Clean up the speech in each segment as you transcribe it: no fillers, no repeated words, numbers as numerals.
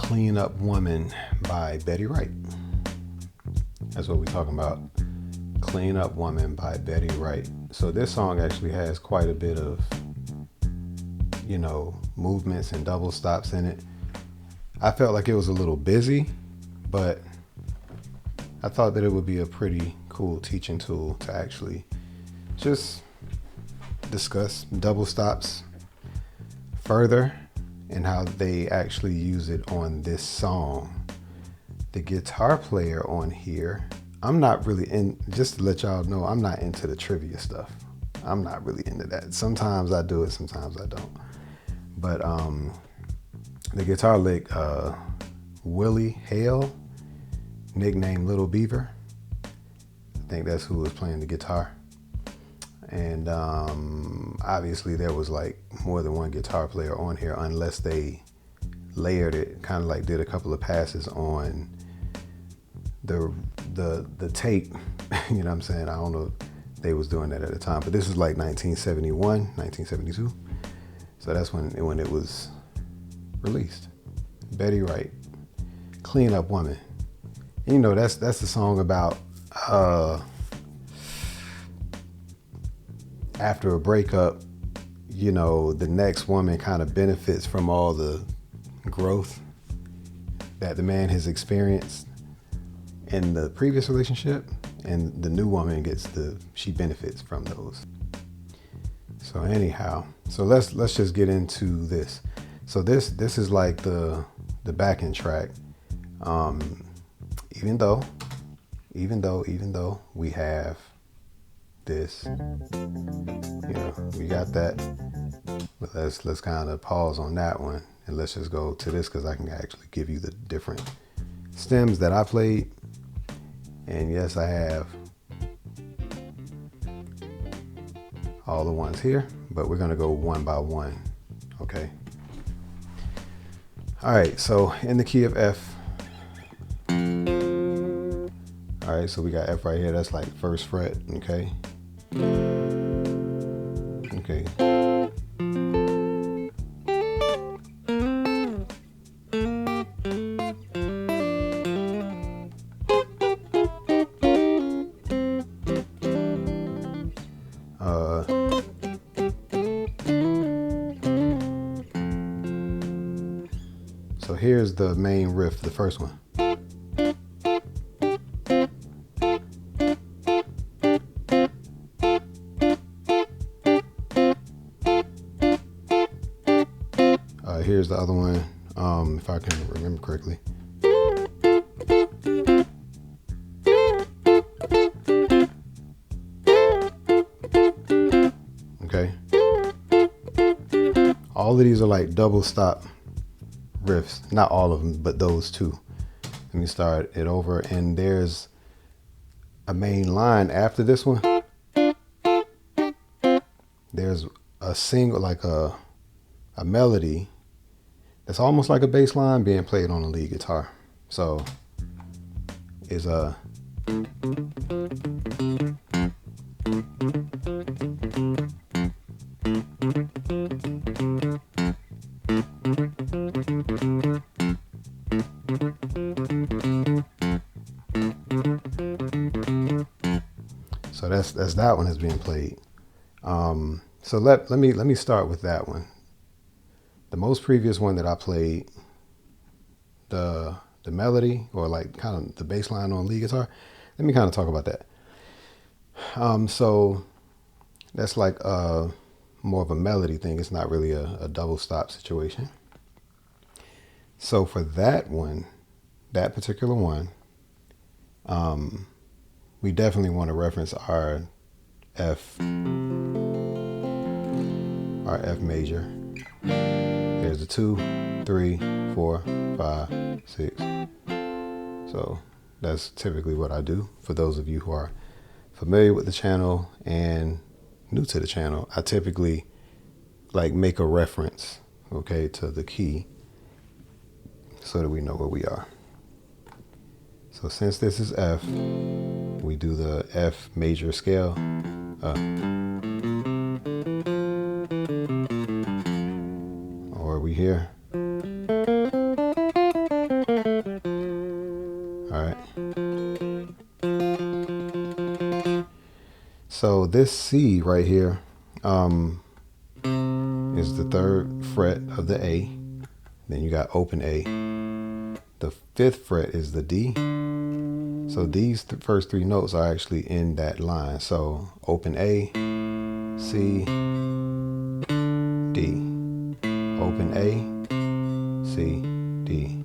Clean Up Woman by Betty Wright. That's what we're talking about. Clean Up Woman by Betty Wright. So this song actually has quite a bit of, movements and double stops in it. I felt like it was a little busy, but I thought that it would be a pretty cool teaching tool to actually just discuss double stops further and how they actually use it on this song. The guitar player on here, I'm not really just to let y'all know, I'm not into the trivia stuff. I'm not really into that. Sometimes I do it, sometimes I don't. But the guitar lick, Willie Hale, nicknamed Little Beaver. I think that's who was playing the guitar. And obviously there was like more than one guitar player on here, unless they layered it, kind of like did a couple of passes on the tape. You know what I'm saying? I don't know if they was doing that at the time, but this is like 1971, 1972. So that's when it was released. Betty Wright, Clean Up Woman. That's the song about after a breakup, the next woman kind of benefits from all the growth that the man has experienced in the previous relationship, and the new woman she benefits from those. So anyhow, so let's just get into this. So this is like the backing track. Even though we have this, we got that, but let's kind of pause on that one and let's just go to this, because I can actually give you the different stems that I played. And yes, I have all the ones here, but we're gonna go one by one. Okay. All right, so in the key of F. All right, so we got F right here. That's like first fret, okay? Okay. So here's the main riff, the first one. Here's the other one, if I can remember correctly. Okay. All of these are like double stop riffs. Not all of them, but those two. Let me start it over, and there's a main line after this one. There's a single, like a melody that's almost like a bass line being played on a lead guitar. So is a so that's that one that's being played. So let me start with that one. The most previous one that I played, the melody, or like kind of the bass line on lead guitar. Let me kind of talk about that. So that's like more of a melody thing. It's not really a double stop situation. So for that one, that particular one, we definitely want to reference our F major. There's the 2, 3, 4, 5, 6. So that's typically what I do. For those of you who are familiar with the channel and new to the channel, I typically like make a reference, okay, to the key so that we know where we are. So since this is F, we do the F major scale. Or we here. So this C right here is the 3rd fret of the A. Then you got open A. The 5th fret is the D. So these first 3 notes are actually in that line. So open A, C, D. Open A, C, D.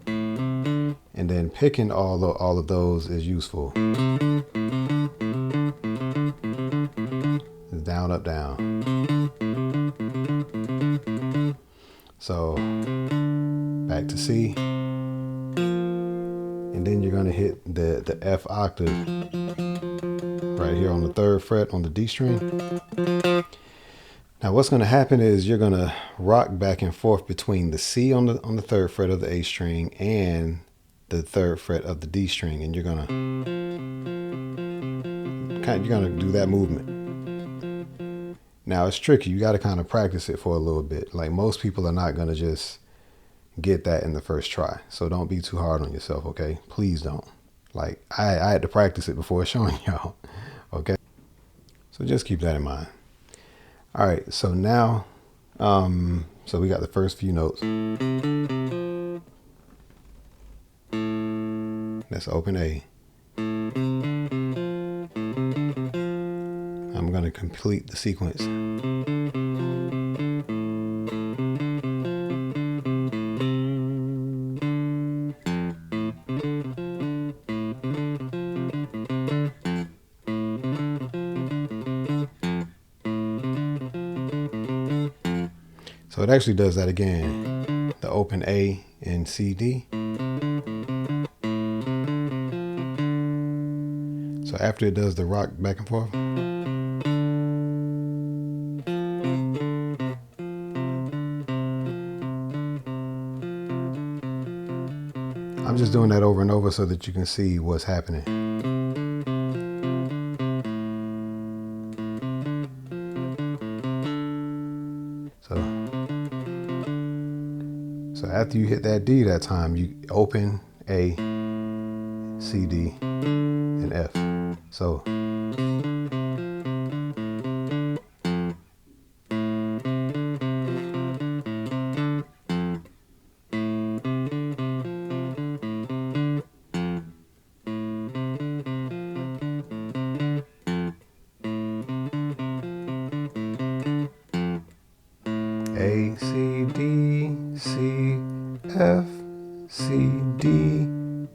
And then picking all of those is useful. Down, up, down. So back to C. And then you're going to hit the F octave right here on the 3rd fret on the D string. Now what's going to happen is you're going to rock back and forth between the C on the 3rd fret of the A string and the 3rd fret of the D string, and you're going to do that movement. Now it's tricky. You got to kind of practice it for a little bit. Like most people are not going to just get that in the first try. So don't be too hard on yourself, okay? Please don't. Like I had to practice it before showing y'all, okay? So just keep that in mind. All right, so now, so we got the first few notes. That's open A. I'm going to complete the sequence. So it actually does that again. The open A and C, D. So after it does the rock back and forth, I'm just doing that over and over so that you can see what's happening. So after you hit that D that time, you open A, C, D, and F. So A, C, D, C, F, C, D,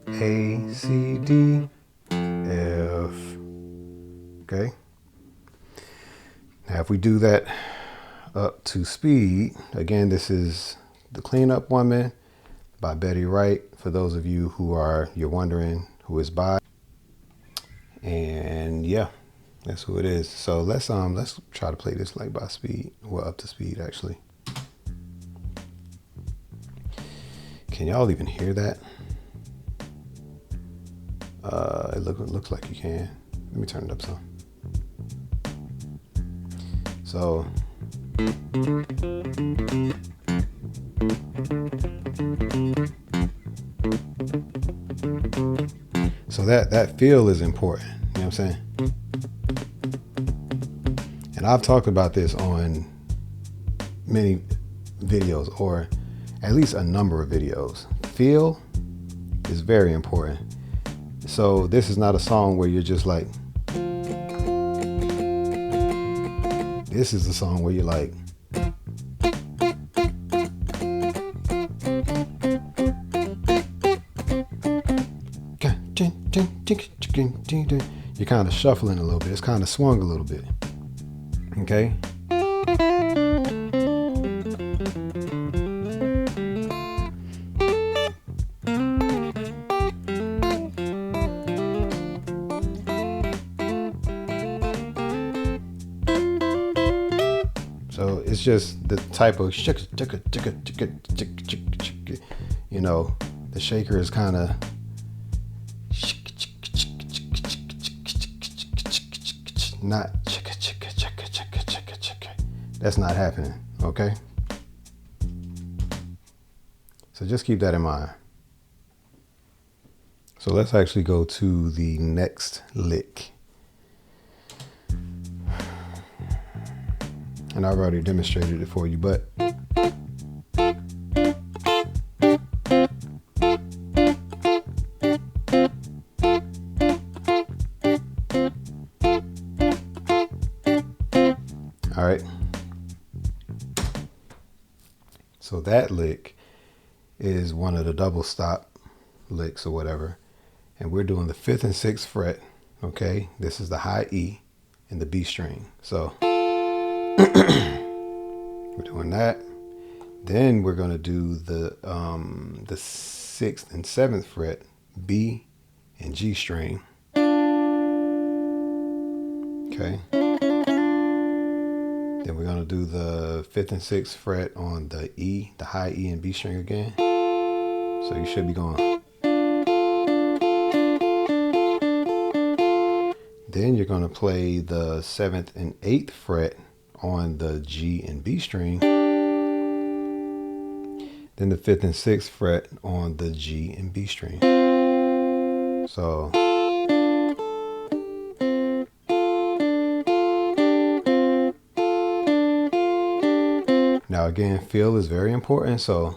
A, C, D, F. Okay. Now if we do that up to speed, again, this is The Cleanup Woman by Betty Wright. For those of you you're wondering who it's by. And yeah, that's who it is. So let's try to play this like by speed. Well, up to speed actually. Can y'all even hear that? It looks like you can. Let me turn it up some. So that feel is important. You know what I'm saying? And I've talked about this on many videos, or at least a number of videos. Feel is very important. So this is not a song where you're just like, this is a song where you're like, you're kind of shuffling a little bit. It's kind of swung a little bit. Okay. So it's just the type of, you know, the shaker is kind of, not, that's not happening, okay? So just keep that in mind. So let's actually go to the next lick. And I've already demonstrated it for you, but all right. So that lick is one of the double stop licks or whatever. And we're doing the 5th and 6th fret. Okay. This is the high E and the B string. So we're doing that. Then we're going to do the 6th and 7th fret, B and G string. Okay. Then we're going to do the 5th and 6th fret on the E, the high E and B string again. So you should be going. Then you're going to play the 7th and 8th fret on the G and B string. Then the 5th and 6th fret on the G and B string. So now again, feel is very important. So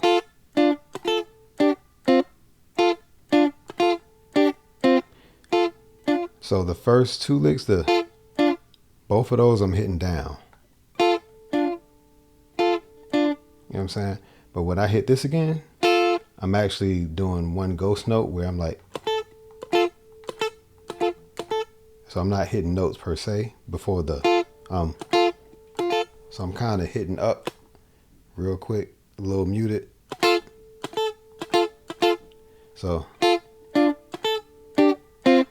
the first 2 licks, both of those I'm hitting down. You know what I'm saying? But when I hit this again, I'm actually doing one ghost note where I'm like, so I'm not hitting notes per se before the so I'm kind of hitting up real quick, a little muted. So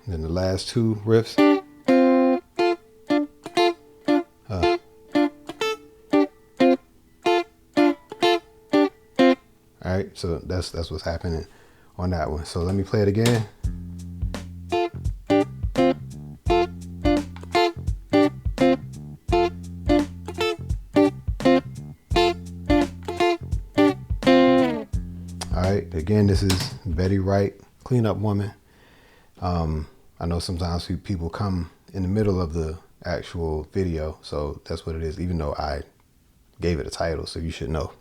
then the last 2 riffs. All right, so that's what's happening on that one. So let me play it again. All right, again, this is Betty Wright, Cleanup Woman. I know sometimes people come in the middle of the actual video, so that's what it is, even though I gave it a title, so you should know.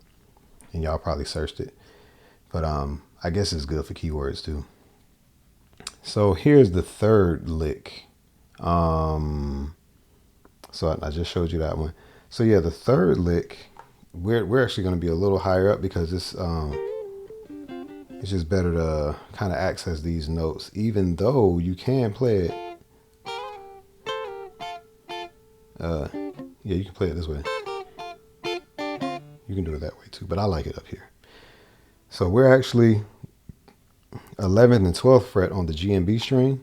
And y'all probably searched it. But I guess it's good for keywords too. So here's the 3rd lick. So I just showed you that one. So yeah, the 3rd lick, we're actually going to be a little higher up because it's just better to kind of access these notes, even though you can play it. Yeah, you can play it this way. You can do it that way too, but I like it up here. So we're actually 11th and 12th fret on the G and B string.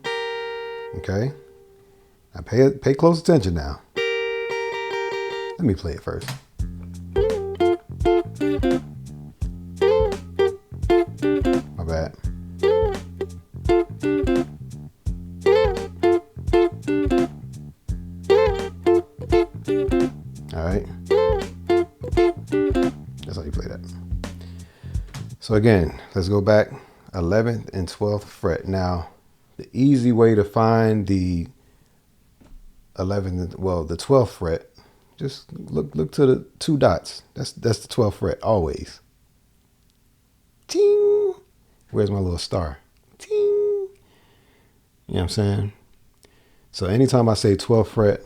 Okay. Now pay close attention now. Let me play it first. My bad. All right. That's how you play that. So again, let's go back 11th and 12th fret. Now, the easy way to find the 11th, well, the 12th fret, just look to the 2 dots. That's the 12th fret always. Ting. Where's my little star? Ting. You know what I'm saying? So anytime I say 12th fret,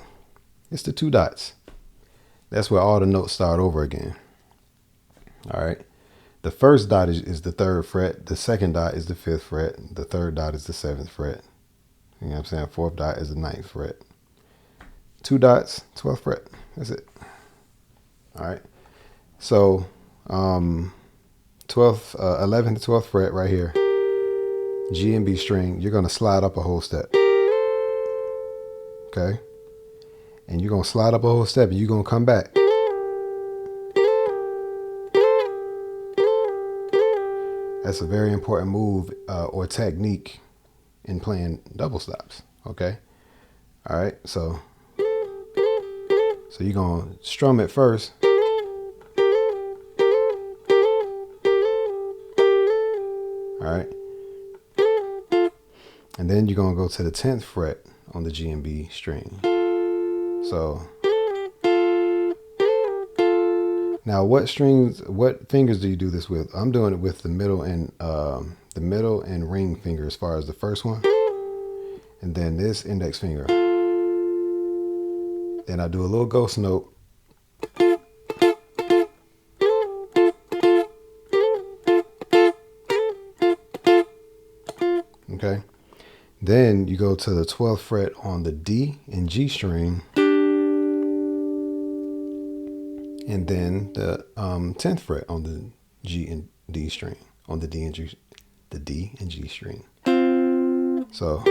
it's the 2 dots. That's where all the notes start over again. All right. The first dot is the 3rd fret. The second dot is the 5th fret. The 3rd dot is the 7th fret. You know what I'm saying? 4th dot is the 9th fret. 2 dots, 12th fret. That's it. All right. So 11th to 12th fret right here. G and B string. You're going to slide up a whole step. Okay. And you're going to slide up a whole step and you're going to come back. That's a very important move or technique in playing double stops. Okay. All right. So you're going to strum it first. All right. And then you're going to go to the 10th fret on the G and B string. So Now, what fingers do you do this with? I'm doing it with the middle and ring finger as far as the first one, and then this index finger. Then I do a little ghost note. Okay. Then you go to the 12th fret on the D and G string, and then the 10th fret on the G and D string, on the D and G string. So,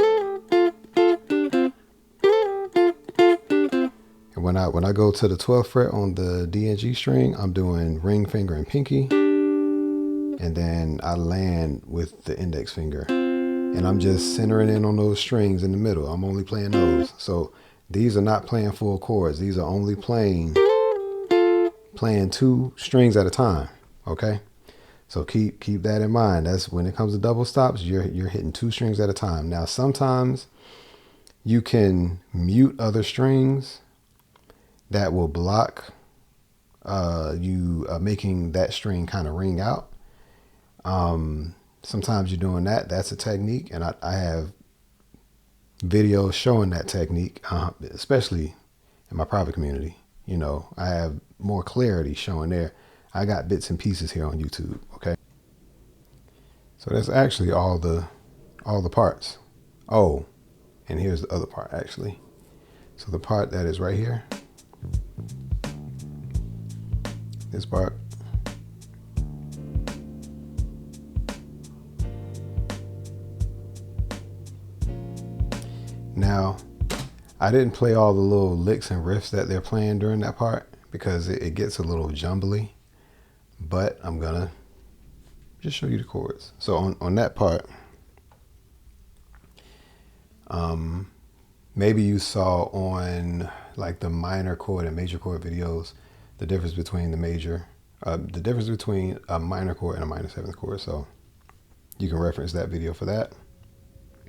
and when I go to the 12th fret on the D and G string, I'm doing ring finger and pinky, and then I land with the index finger. And I'm just centering in on those strings in the middle. I'm only playing those. So these are not playing full chords. These are only playing 2 strings at a time. Okay? So keep that in mind. That's when it comes to double stops, you're hitting 2 strings at a time. Now sometimes you can mute other strings that will block you making that string kind of ring out. Sometimes you're doing that. That's a technique, and I have videos showing that technique, especially in my private community. You know, I have more clarity showing there. I got bits and pieces here on YouTube. Okay, so that's actually all the parts. Oh, and here's the other part actually. So the part that is right here, this part. Now, I didn't play all the little licks and riffs that they're playing during that part because it gets a little jumbly, but I'm gonna just show you the chords. So on that part, maybe you saw on like the minor chord and major chord videos, the difference between the difference between a minor chord and a minor 7th chord. So you can reference that video for that.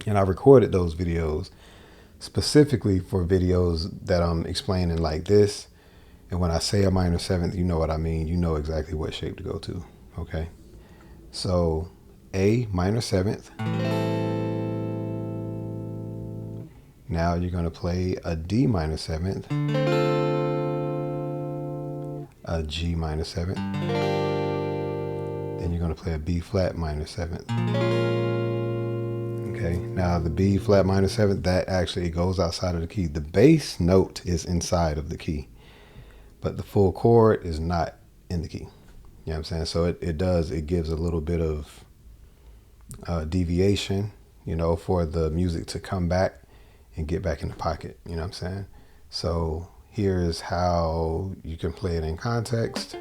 And I recorded those videos specifically for videos that I'm explaining like this. And when I say a minor 7th, you know what I mean. You know exactly what shape to go to. Okay. So A minor 7th. Now you're going to play a D minor 7th, a G minor 7th. Then you're going to play a B flat minor 7th. Okay, now the B flat minor 7th, that actually goes outside of the key. The bass note is inside of the key, but the full chord is not in the key. You know what I'm saying? So it gives a little bit of deviation, you know, for the music to come back and get back in the pocket. You know what I'm saying? So here's how you can play it in context.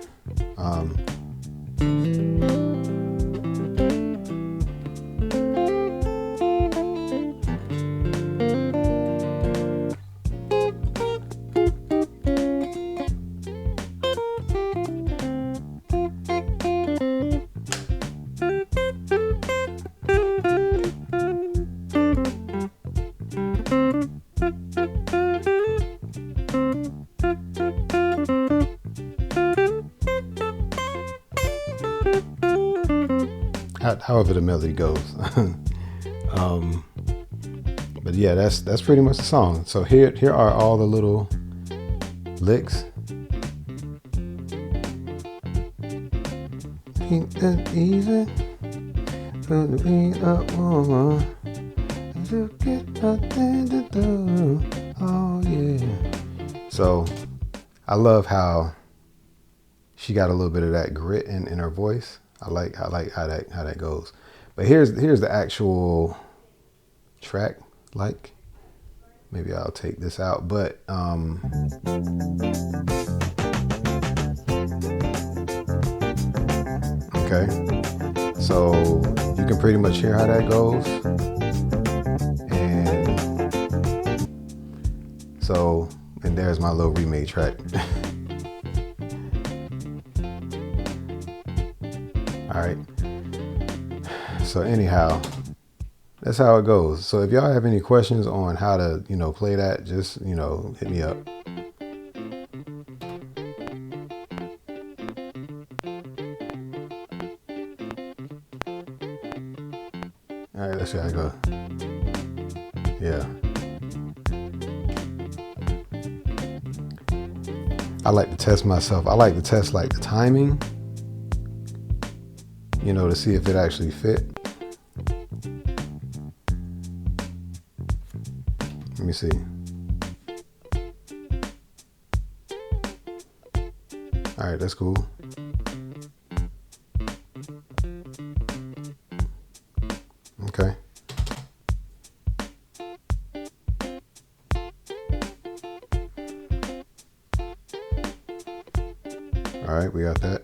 However the melody goes. But yeah, that's pretty much the song. So here are all the little licks. Ain't that easy to be a woman to get nothing to do. Oh yeah. So I love how she got a little bit of that grit in her voice. I like how that goes. But here's the actual track. Like, maybe I'll take this out, but okay. So you can pretty much hear how that goes. And there's my little remade track. All right. So anyhow, that's how it goes. So if y'all have any questions on how to, play that, just, hit me up. All right, let's see how it goes. Yeah. I like to test myself. I like to test like the timing, you know, to see if it actually fit. Let me see. All right, that's cool. Okay. All right, we got that.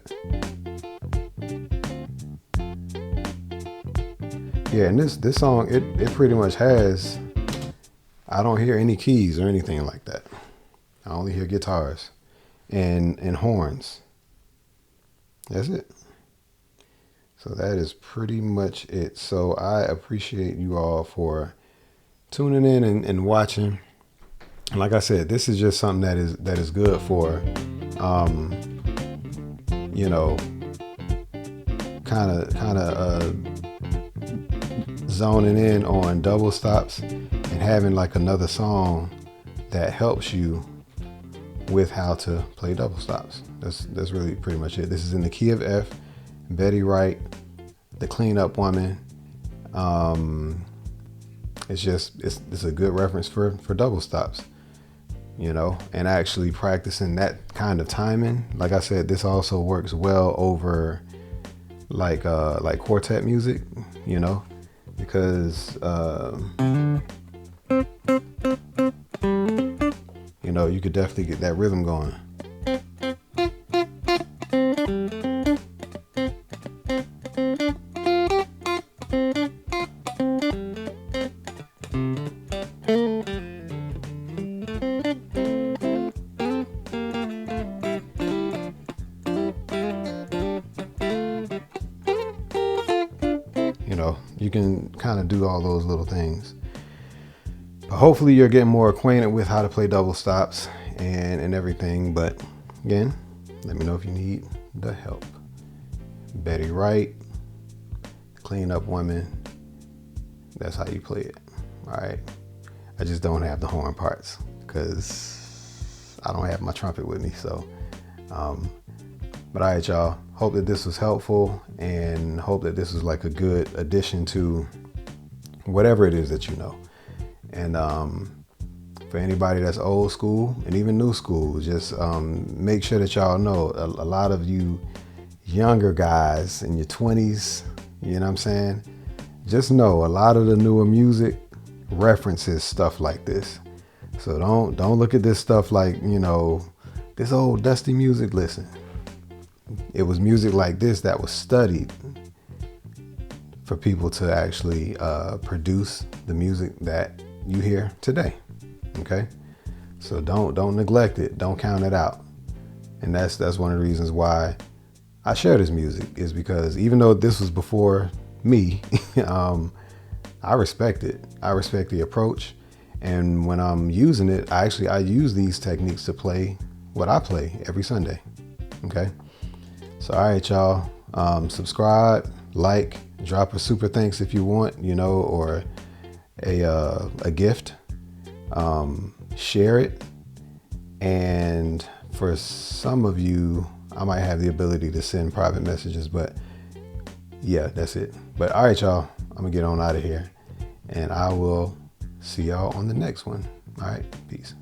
Yeah, and this song, it pretty much has, I don't hear any keys or anything like that. I only hear guitars and horns. That's it. So that is pretty much it. So I appreciate you all for tuning in and watching. And like I said, this is just something that is good for, you know, kind of zoning in on double stops and having like another song that helps you with how to play double stops. That's really pretty much it. This is in the key of F, Betty Wright, The Cleanup Woman. It's a good reference for double stops, you know, and actually practicing that kind of timing. Like I said, this also works well over like quartet music, you know, because you know, you could definitely get that rhythm going. You know, you can kind of do all those little things. But hopefully you're getting more acquainted with how to play double stops and everything. But again, let me know if you need the help. Betty Wright, Cleanup Woman. That's how you play it. All right. I just don't have the horn parts because I don't have my trumpet with me. So, but all right, y'all. Hope that this was helpful and hope that this was like a good addition to whatever it is that you know. And for anybody that's old school and even new school, just make sure that y'all know a lot of you younger guys in your 20s, you know what I'm saying? Just know a lot of the newer music references stuff like this. So don't look at this stuff like, you know, this old dusty music. Listen, it was music like this that was studied for people to actually produce the music that you hear today. Okay, so don't neglect it. Don't count it out. And that's one of the reasons why I share this music, is because even though this was before me, I respect it. I respect the approach. And when I'm using it, I use these techniques to play what I play every Sunday. Okay. So, all right, y'all, subscribe, like, drop a super thanks if you want, you know, or a gift, share it. And for some of you, I might have the ability to send private messages, but yeah, that's it. But all right, y'all, I'm gonna get on out of here and I will see y'all on the next one. All right, peace.